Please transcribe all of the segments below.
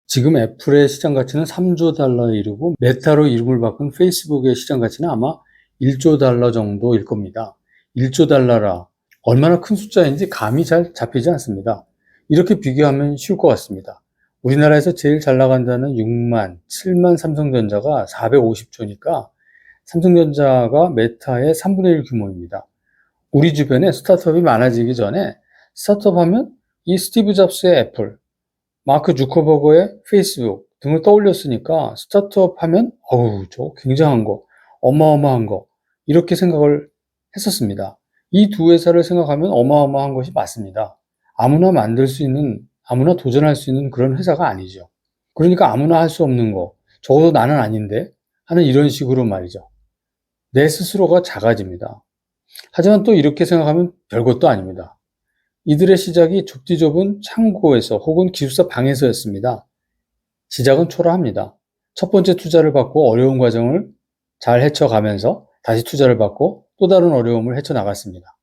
지금 애플의 시장 가치는 3조 달러에 이르고 메타로 이름을 바꾼 페이스북의 시장 가치는 아마 1조 달러 정도일 겁니다. 1조 달러라 얼마나 큰 숫자인지 감이 잘 잡히지 않습니다. 이렇게 비교하면 쉬울 것 같습니다. 우리나라에서 제일 잘 나간다는 6만, 7만 삼성전자가 450조니까 삼성전자가 메타의 3분의 1 규모입니다. 우리 주변에 스타트업이 많아지기 전에 스타트업 하면 이 스티브 잡스의 애플, 마크 주커버거의 페이스북 등을 떠올렸으니까 스타트업 하면 어우 저 굉장한 거, 어마어마한 거 이렇게 생각을 했었습니다. 이 두 회사를 생각하면 어마어마한 것이 맞습니다. 아무나 만들 수 있는, 아무나 도전할 수 있는 그런 회사가 아니죠. 그러니까 아무나 할 수 없는 거, 적어도 나는 아닌데 하는 이런 식으로 말이죠. 내 스스로가 작아집니다. 하지만 또 이렇게 생각하면 별것도 아닙니다. 이들의 시작이 좁디 좁은 창고에서 혹은 기숙사 방에서였습니다. 시작은 초라합니다. 첫 번째 투자를 받고 어려운 과정을 잘 헤쳐가면서 다시 투자를 받고 또 다른 어려움을 헤쳐나갔습니다.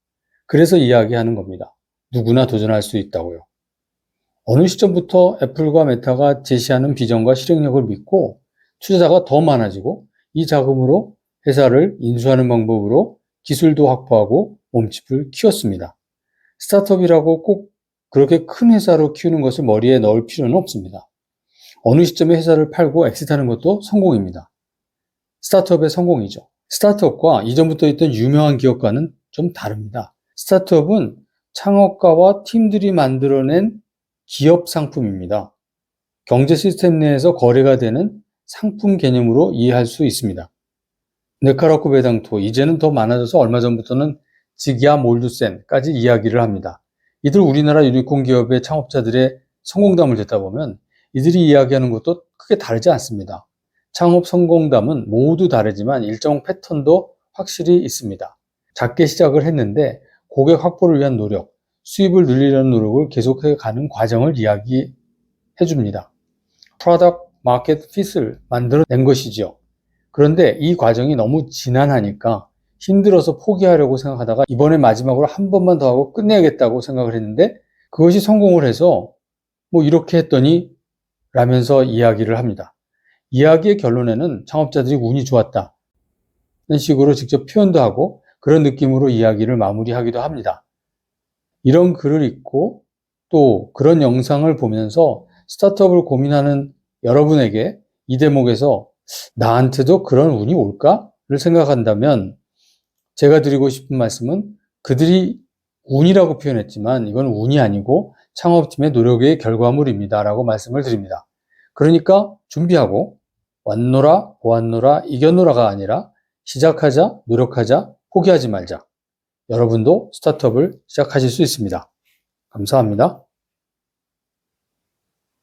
그래서 이야기하는 겁니다. 누구나 도전할 수 있다고요. 어느 시점부터 애플과 메타가 제시하는 비전과 실행력을 믿고 투자자가 더 많아지고 이 자금으로 회사를 인수하는 방법으로 기술도 확보하고 몸집을 키웠습니다. 스타트업이라고 꼭 그렇게 큰 회사로 키우는 것을 머리에 넣을 필요는 없습니다. 어느 시점에 회사를 팔고 엑시트하는 것도 성공입니다. 스타트업의 성공이죠. 스타트업과 이전부터 있던 유명한 기업과는 좀 다릅니다. 스타트업은 창업가와 팀들이 만들어낸 기업 상품입니다. 경제 시스템 내에서 거래가 되는 상품 개념으로 이해할 수 있습니다. 네카라쿠 베당토, 이제는 더 많아져서 얼마 전부터는 지기아 몰두센까지 이야기를 합니다. 이들 우리나라 유니콘 기업의 창업자들의 성공담을 듣다 보면 이들이 이야기하는 것도 크게 다르지 않습니다. 창업 성공담은 모두 다르지만 일정 패턴도 확실히 있습니다. 작게 시작을 했는데 고객 확보를 위한 노력, 수입을 늘리려는 노력을 계속해 가는 과정을 이야기해 줍니다. 프로덕트 마켓 핏을 만들어낸 것이죠. 그런데 이 과정이 너무 지난하니까 힘들어서 포기하려고 생각하다가 이번에 마지막으로 한 번만 더 하고 끝내야겠다고 생각을 했는데 그것이 성공을 해서 뭐 이렇게 했더니 라면서 이야기를 합니다. 이야기의 결론에는 창업자들이 운이 좋았다는 식으로 직접 표현도 하고 그런 느낌으로 이야기를 마무리하기도 합니다. 이런 글을 읽고 또 그런 영상을 보면서 스타트업을 고민하는 여러분에게 이 대목에서 나한테도 그런 운이 올까?를 생각한다면 제가 드리고 싶은 말씀은 그들이 운이라고 표현했지만 이건 운이 아니고 창업팀의 노력의 결과물입니다 라고 말씀을 드립니다. 그러니까 준비하고 왔노라 보았노라 이겼노라가 아니라 시작하자 노력하자 포기하지 말자. 여러분도 스타트업을 시작하실 수 있습니다. 감사합니다.